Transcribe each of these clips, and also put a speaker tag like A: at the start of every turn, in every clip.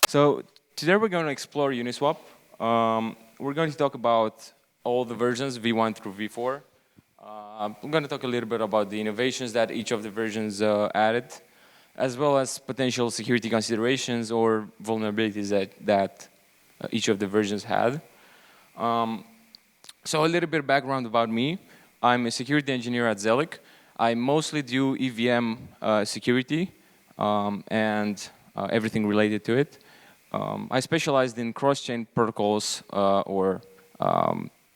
A: So today we're going to explore Uniswap. We're going to talk about all the versions, V1 through V4. I'm going to talk a little bit about the innovations that each of the versions added, as well as potential security considerations or vulnerabilities that each of the versions had. So a little bit of background about me. I'm a security engineer at Zelic. I mostly do EVM security and everything related to it. I specialized in cross-chain protocols or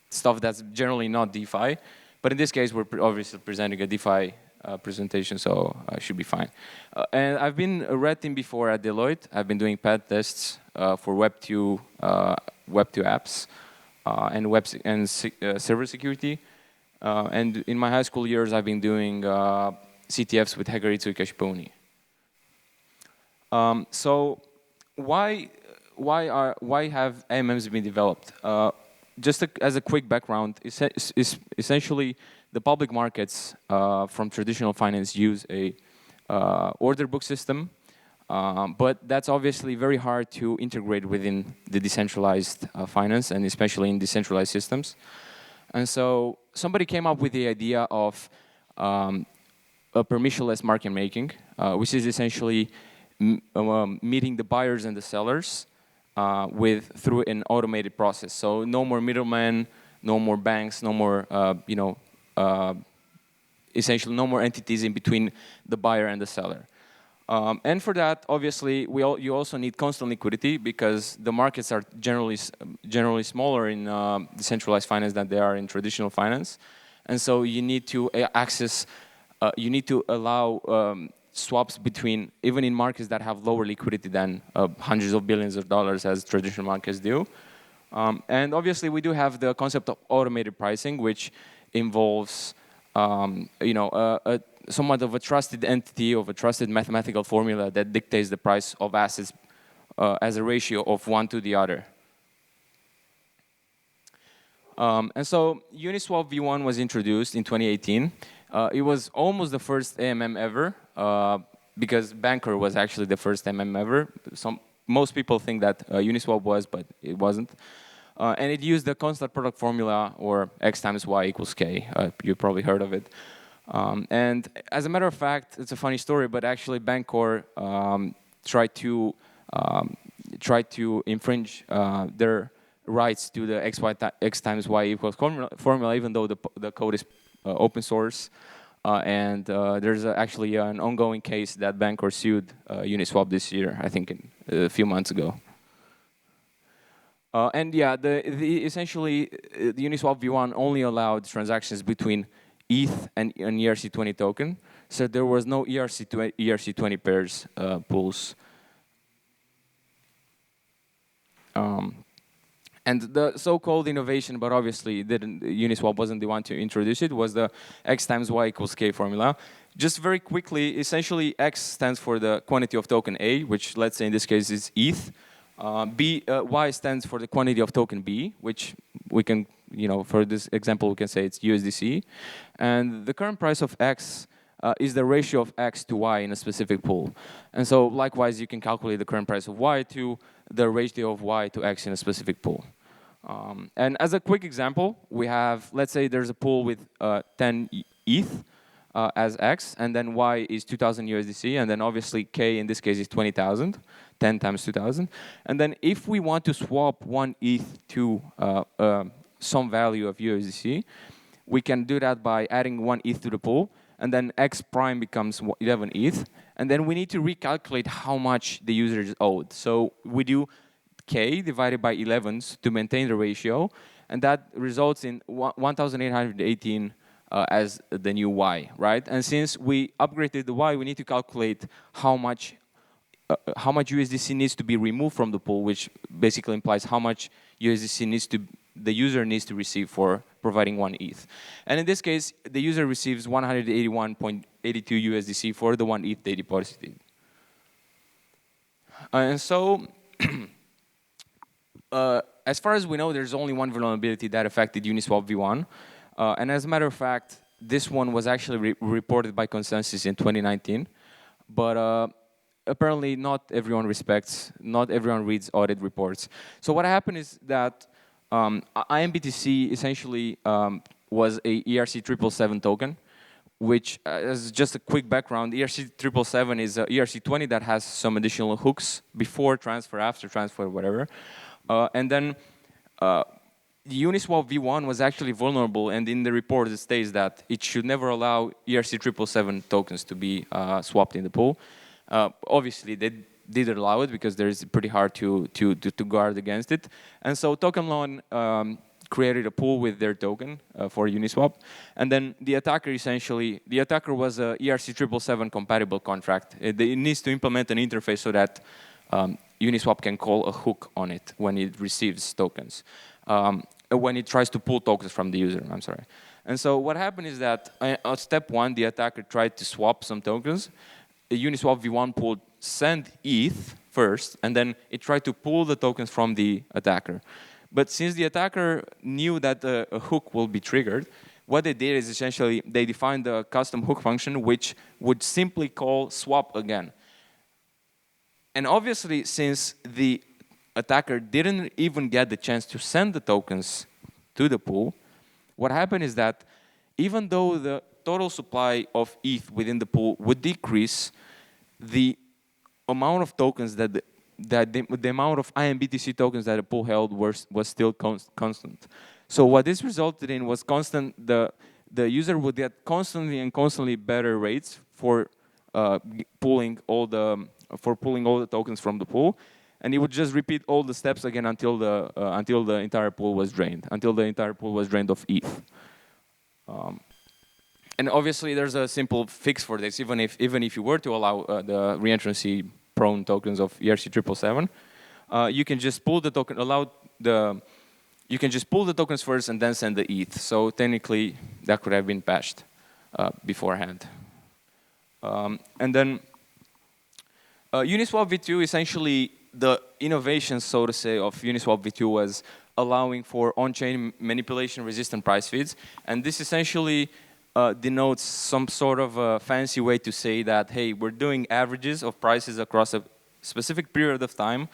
A: stuff that's generally not DeFi. But in this case, we're obviously presenting a DeFi presentation, so I should be fine. And I've been a red team before at Deloitte. I've been doing pen tests for Web2 apps and server security. And in my high school years, I've been doing CTFs with Haggaritsu Kashiponi. So why have AMMs been developed? Just as a quick background, essentially the public markets from traditional finance use a order book system, but that's obviously very hard to integrate within the decentralized finance and especially in decentralized systems. And so somebody came up with the idea of a permissionless market making, which is essentially meeting the buyers and the sellers through an automated process. So no more middlemen, no more banks, no more essentially no more entities in between the buyer and the seller. And for that, obviously, you also need constant liquidity because the markets are generally smaller in decentralized finance than they are in traditional finance, and so you need to you need to allow swaps between, even in markets that have lower liquidity than hundreds of billions of dollars as traditional markets do. And obviously, we do have the concept of automated pricing, which involves somewhat of a trusted entity, of a trusted mathematical formula that dictates the price of assets as a ratio of one to the other. And so Uniswap V1 was introduced in 2018. It was almost the first AMM ever, because Banker was actually the first AMM ever. Most people think that Uniswap was, but it wasn't. And it used the constant product formula, or X times Y equals K. You probably heard of it. And as a matter of fact, it's a funny story, but actually Bancor tried to infringe their rights to the X times Y equals formula, even though the code is open source. And there's actually an ongoing case that Bancor sued Uniswap this year, I think a few months ago. And yeah, essentially, the Uniswap V1 only allowed transactions between ETH and an ERC20 token. So there was no ERC20 pairs pools. And the so-called innovation, but obviously Uniswap wasn't the one to introduce it, was the X times Y equals K formula. Just very quickly, essentially X stands for the quantity of token A, which let's say in this case is ETH. Y stands for the quantity of token B, which we can, for this example, we can say it's USDC. And the current price of X is the ratio of X to Y in a specific pool. And so likewise, you can calculate the current price of Y to the ratio of Y to X in a specific pool. And as a quick example, we have, let's say there's a pool with 10 ETH as X, and then Y is 2,000 USDC, and then obviously K in this case is 20,000. 10 times 2,000. And then if we want to swap one ETH to some value of USDC, we can do that by adding one ETH to the pool, and then X prime becomes 11 ETH. And then we need to recalculate how much the user is owed. So we do K divided by 11s to maintain the ratio, and that results in 1,818 as the new Y, right? And since we upgraded the Y, we need to calculate how much USDC needs to be removed from the pool, which basically implies how much USDC the user needs to receive for providing one ETH. And in this case, the user receives 181.82 USDC for the one ETH they deposited. And so, as far as we know, there's only one vulnerability that affected Uniswap V1. And as a matter of fact, this one was actually reported by consensus in 2019. But apparently not everyone respects, not everyone reads audit reports. So what happened is that IMBTC essentially was a ERC777 token, which, as just a quick background, ERC777 is a ERC20 that has some additional hooks before transfer, after transfer, whatever. And then the Uniswap V1 was actually vulnerable, and in the report it states that it should never allow ERC777 tokens to be swapped in the pool. Obviously, they did allow it because it's pretty hard to guard against it. And so Token Lawn created a pool with their token for Uniswap. And then the attacker was a ERC777 compatible contract. It needs to implement an interface so that Uniswap can call a hook on it when it receives tokens. When it tries to pull tokens from the user, I'm sorry. And so what happened is that on step 1, the attacker tried to swap some tokens. The Uniswap V1 pool sent ETH first, and then it tried to pull the tokens from the attacker. But since the attacker knew that a hook will be triggered, what they did is essentially they defined a custom hook function which would simply call swap again. And obviously, since the attacker didn't even get the chance to send the tokens to the pool, what happened is that even though the total supply of ETH within the pool would decrease, the amount of tokens the amount of IMBTC tokens that the pool held was still constant. So what this resulted in was the user would get constantly better rates for pulling all the tokens from the pool, and it would just repeat all the steps again until the entire pool was drained, of ETH. And obviously, there's a simple fix for this. Even if you were to allow the reentrancy prone tokens of ERC777, you can just pull the token, you can just pull the tokens first and then send the ETH. So technically, that could have been patched beforehand. And then Uniswap V2, essentially, the innovation, so to say, of Uniswap V2 was allowing for on-chain manipulation-resistant price feeds, and this essentially denotes some sort of a fancy way to say that, hey, we're doing averages of prices across a specific period of time,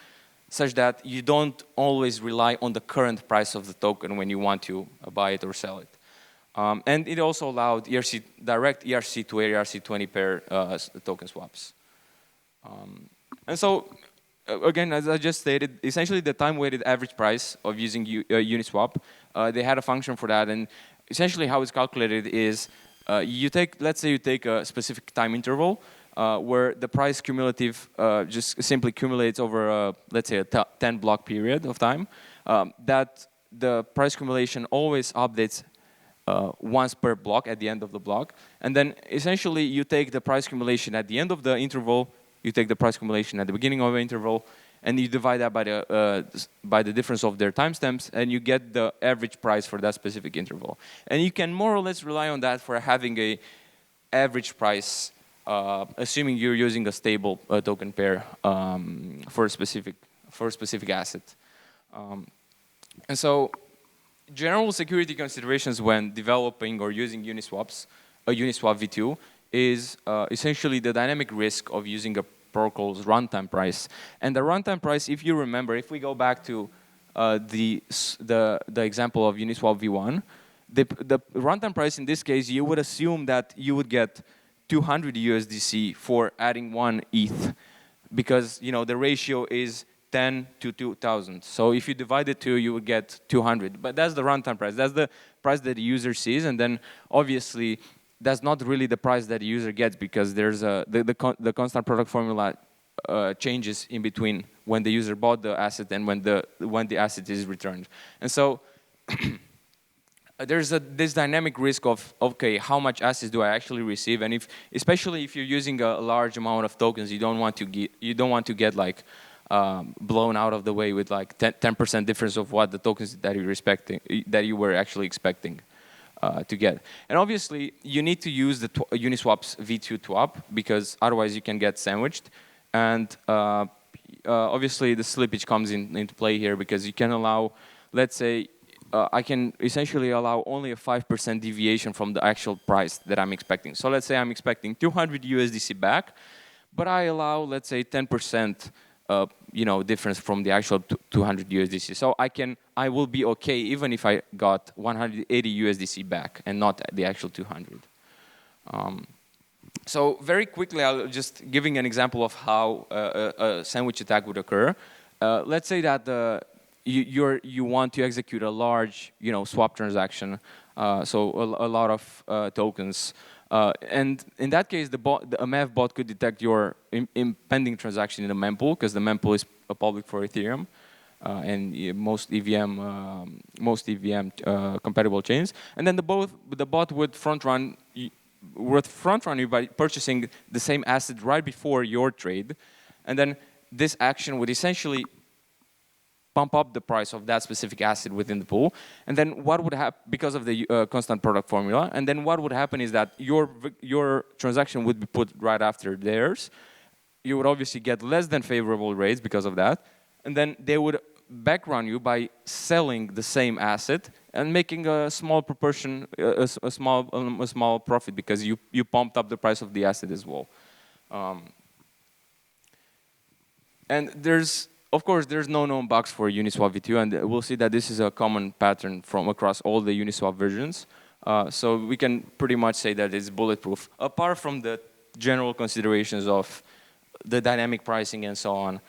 A: such that you don't always rely on the current price of the token when you want to buy it or sell it. And it also allowed direct ERC to ERC20 pair token swaps. And so, again, as I just stated, essentially the time-weighted average price of using Uniswap, they had a function for that, and essentially how it's calculated is let's say you take a specific time interval where the price cumulative just simply accumulates over, let's say, a 10-block period of time, that the price accumulation always updates once per block at the end of the block. And then essentially you take the price accumulation at the end of the interval, you take the price accumulation at the beginning of the interval, and you divide that by the difference of their timestamps, and you get the average price for that specific interval. And you can more or less rely on that for having a average price, assuming you're using a stable token pair for a specific asset. And so, general security considerations when developing or using Uniswap V2 is essentially the dynamic risk of using a protocol's runtime price. And the runtime price, if you remember, if we go back to the example of Uniswap V1, the runtime price in this case, you would assume that you would get 200 USDC for adding 1 ETH, because the ratio is 10 to 2,000. So if you divide it 2, you would get 200. But that's the runtime price. That's the price that the user sees, and then obviously that's not really the price that the user gets, because there's the constant product formula changes in between when the user bought the asset and when the asset is returned. And so there's this dynamic risk of, okay, how much assets do I actually receive? And especially if you're using a large amount of tokens, you don't want to get like blown out of the way with like 10% difference of what the tokens that you were actually expecting to get. And obviously, you need to use the Uniswap's V2 swap, because otherwise you can get sandwiched. And obviously, the slippage comes into play here, because you can allow, let's say, I can essentially allow only a 5% deviation from the actual price that I'm expecting. So let's say I'm expecting 200 USDC back, but I allow, let's say, 10% difference from the actual 200 USDC. So I will be okay even if I got 180 USDC back and not the actual 200. So very quickly, I'll just giving an example of how a sandwich attack would occur. Let's say that you want to execute a large, swap transaction, so a lot of tokens, and in that case, a MEV bot could detect your impending transaction in the mempool because the mempool is public for Ethereum. And most EVM compatible chains, and then the bot would front run you by purchasing the same asset right before your trade, and then this action would essentially pump up the price of that specific asset within the pool, and then what would happen because of the constant product formula, and then what would happen is that your transaction would be put right after theirs. You would obviously get less than favorable rates because of that, and then they would backrun you by selling the same asset and making a small proportion, a small profit because you pumped up the price of the asset as well. And of course, there's no known bugs for Uniswap v2, and we'll see that this is a common pattern from across all the Uniswap versions. So we can pretty much say that it's bulletproof, apart from the general considerations of the dynamic pricing and so on.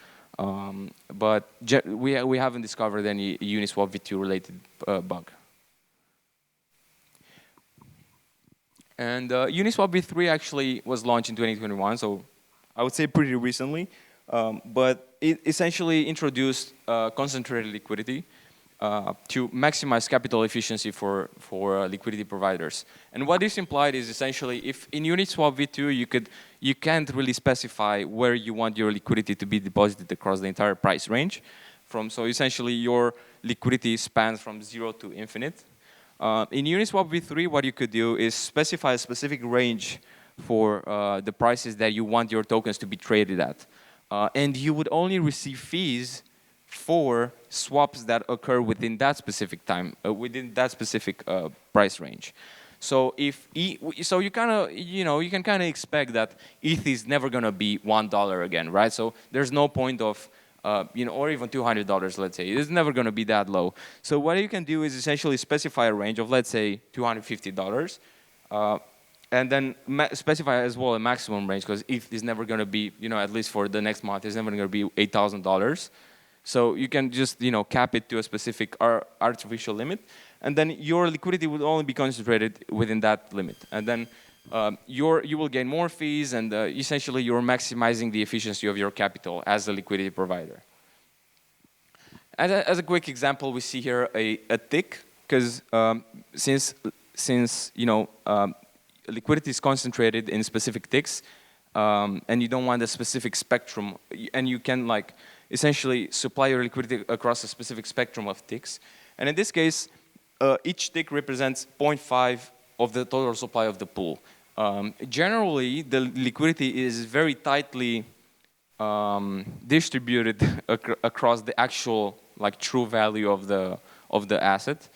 A: But we haven't discovered any Uniswap v2 related bug. And Uniswap v3 actually was launched in 2021, so I would say pretty recently. But it essentially introduced concentrated liquidity to maximize capital efficiency for liquidity providers. And what this implied is essentially, if in Uniswap v2 you can't really specify where you want your liquidity to be deposited across the entire price range. So essentially your liquidity spans from 0 to infinite. In Uniswap v3, what you could do is specify a specific range for the prices that you want your tokens to be traded at. And you would only receive fees for swaps that occur within that specific time, within that specific price range. So so you can kind of expect that ETH is never going to be $1 again, right? So there's no point of or even $200, let's say. It's never going to be that low. So what you can do is essentially specify a range of, let's say, $250. And then specify as well a maximum range, because ETH is never going to be, at least for the next month, it's never going to be $8,000. So you can just, cap it to a specific artificial limit, and then your liquidity would only be concentrated within that limit. And then you will gain more fees, and essentially you're maximizing the efficiency of your capital as a liquidity provider. As a quick example, we see here a tick, because since liquidity is concentrated in specific ticks, and you don't want a specific spectrum, and you can essentially supply your liquidity across a specific spectrum of ticks. And in this case, each tick represents 0.5 of the total supply of the pool. Generally, the liquidity is very tightly distributed across the actual true value of the asset.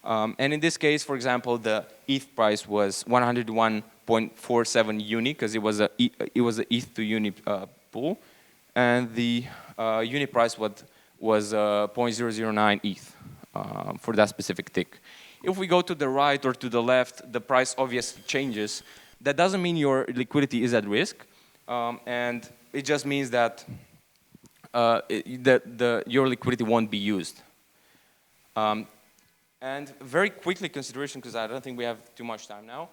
A: And in this case, for example, the ETH price was 101.47 uni, because it was a ETH to uni pool, and the uni price was 0.009 ETH for that specific tick. If we go to the right or to the left, the price obviously changes. That doesn't mean your liquidity is at risk, and it just means that your liquidity won't be used. And very quickly consideration, because I don't think we have too much time now,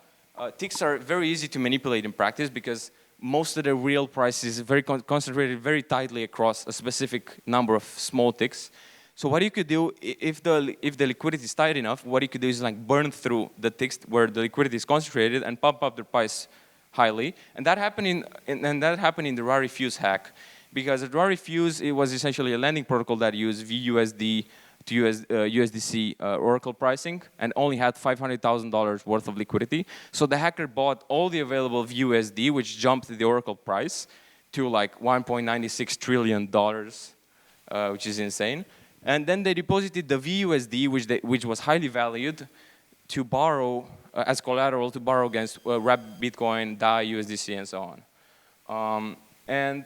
A: ticks are very easy to manipulate in practice because most of the real price is very concentrated very tightly across a specific number of small ticks. So what you could do, if the liquidity is tight enough, what you could do is burn through the ticks where the liquidity is concentrated and pump up the price highly. And that happened in the Rarefuse hack, because the Rarefuse, it was essentially a lending protocol that used VUSD to USDC Oracle pricing and only had $500,000 worth of liquidity. So the hacker bought all the available VUSD, which jumped the Oracle price to $1.96 trillion, which is insane. And then they deposited the VUSD, which was highly valued, to borrow as collateral to borrow against Wrap Bitcoin, DAI, USDC, and so on. And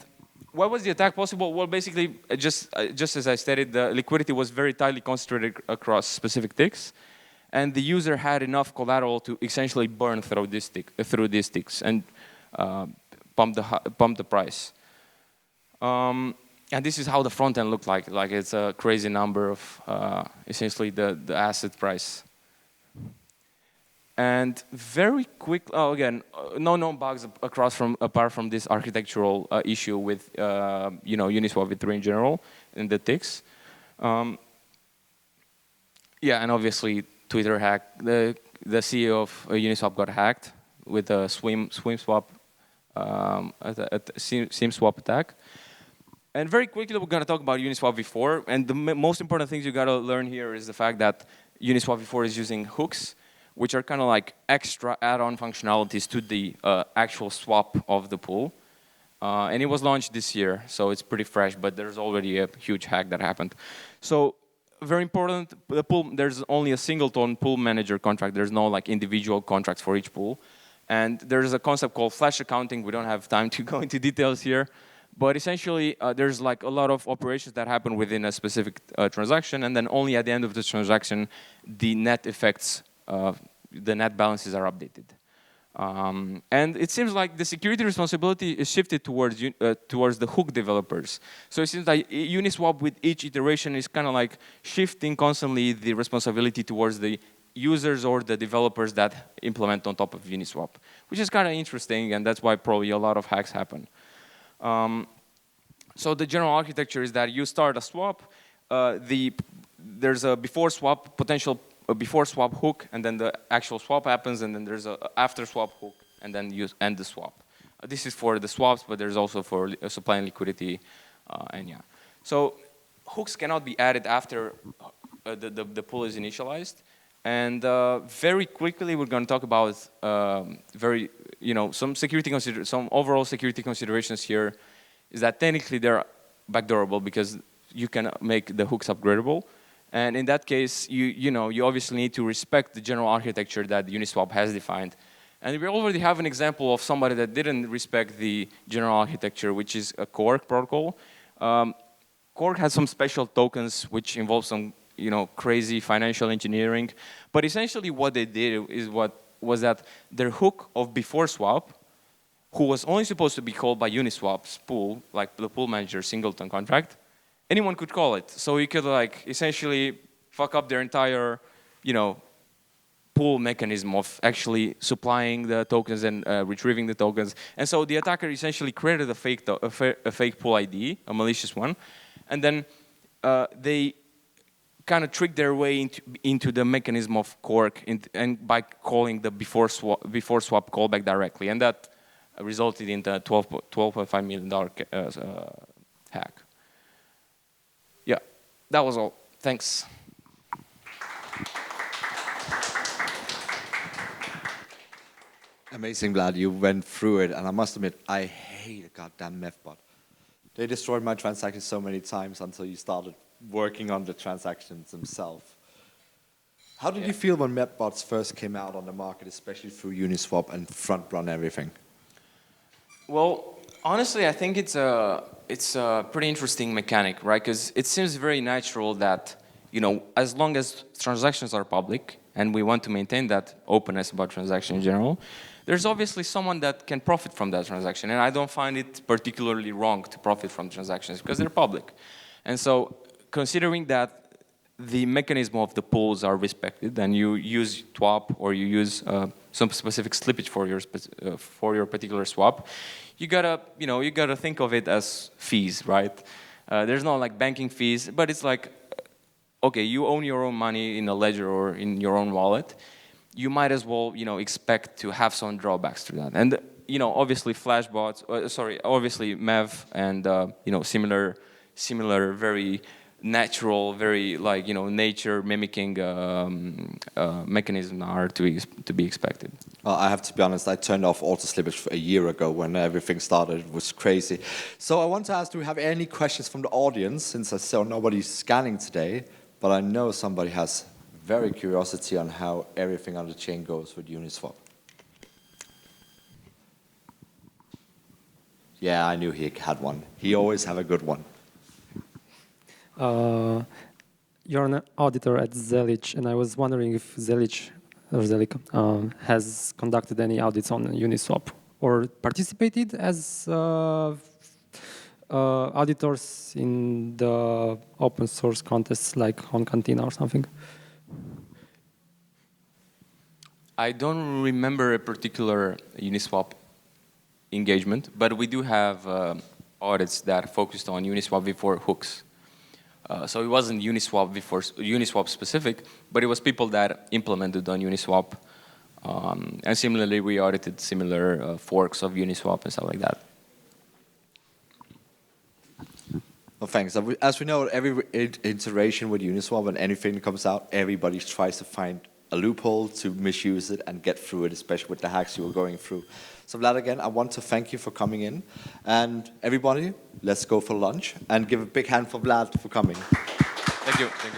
A: why was the attack possible? Well, basically, just as I stated, the liquidity was very tightly concentrated across specific ticks, and the user had enough collateral to essentially burn through these ticks and pump the price. And this is how the front end looked like. Like it's a crazy number of essentially the asset price. And very quick, again, no known bugs apart from this architectural issue with Uniswap v3 in general in the ticks. Yeah, and obviously Twitter hack. The CEO of Uniswap got hacked with a SIM swap attack. And very quickly, we're going to talk about Uniswap v4. And the most important things you got to learn here is the fact that Uniswap v4 is using hooks, which are kind of like extra add-on functionalities to the actual swap of the pool. And it was launched this year, so it's pretty fresh, but there's already a huge hack that happened. So very important, the pool, there's only a singleton pool manager contract. There's no like individual contracts for each pool. And there's a concept called flash accounting. We don't have time to go into details here. But essentially, there's like a lot of operations that happen within a specific transaction, and then only at the end of the transaction, the net effects, the net balances are updated. And it seems like the security responsibility is shifted towards the hook developers. So it seems like Uniswap with each iteration is kind of like shifting constantly the responsibility towards the users or the developers that implement on top of Uniswap, which is kind of interesting, and that's why probably a lot of hacks happen. So the general architecture is that you start a swap, there's a before swap before swap hook, and then the actual swap happens, and then there's a after swap hook, and then you end the swap. This is for the swaps, but there's also for supplying liquidity, and yeah. So hooks cannot be added after the pool is initialized, and very quickly we're going to talk about some overall security considerations here. Is that technically they're backdoorable because you can make the hooks upgradable. And in that case, you obviously need to respect the general architecture that Uniswap has defined. And we already have an example of somebody that didn't respect the general architecture, which is a Cork protocol. Cork has some special tokens which involve some crazy financial engineering. But essentially what they did was that their hook of before swap, who was only supposed to be called by Uniswap's pool, like the pool manager singleton contract, anyone could call it. So you could like essentially fuck up their entire, pool mechanism of actually supplying the tokens and retrieving the tokens. And so the attacker essentially created a fake pool ID, a malicious one, and then they kind of tricked their way into the mechanism of Cork and by calling the before swap callback directly, and that resulted in the $12.5 million hack. Yeah, that was all. Thanks.
B: Amazing, Vlad. You went through it, and I must admit, I hate a goddamn methbot. They destroyed my transactions so many times until you started working on the transactions themselves. How did you feel when methbots first came out on the market, especially through Uniswap and front-run everything?
A: Well, honestly, I think it's a pretty interesting mechanic, right? Because it seems very natural that, as long as transactions are public, and we want to maintain that openness about transactions in general, there's obviously someone that can profit from that transaction. And I don't find it particularly wrong to profit from transactions because they're public. And so considering that the mechanism of the pools are respected, and you use TWAP or you use some specific slippage for your particular swap, you gotta think of it as fees, right? There's no like banking fees, but it's like, okay, you own your own money in a ledger or in your own wallet. You might as well, expect to have some drawbacks to that. And obviously obviously MEV and similar very natural, very nature mimicking mechanism are to be expected.
B: I have to be honest, I turned off auto slippage a year ago when everything started. It was crazy. So I want to ask, do we have any questions from the audience? Since I saw nobody's scanning today, but I know somebody has very curiosity on how everything on the chain goes with Uniswap. Yeah, I knew he had one. He always have a good one.
C: You're an auditor at Zelic, and I was wondering if Zelic has conducted any audits on Uniswap or participated as auditors in the open source contests like on Cantina or something.
A: I don't remember a particular Uniswap engagement, but we do have audits that focused on Uniswap before hooks. So it wasn't Uniswap specific, but it was people that implemented on Uniswap. And similarly, we audited similar forks of Uniswap and stuff like that.
B: Well, thanks. As we know, every iteration with Uniswap, when anything comes out, everybody tries to find a loophole to misuse it and get through it, especially with the hacks you were going through. So Vlad, again, I want to thank you for coming in. And everybody, let's go for lunch. And give a big hand for Vlad for coming.
A: Thank you.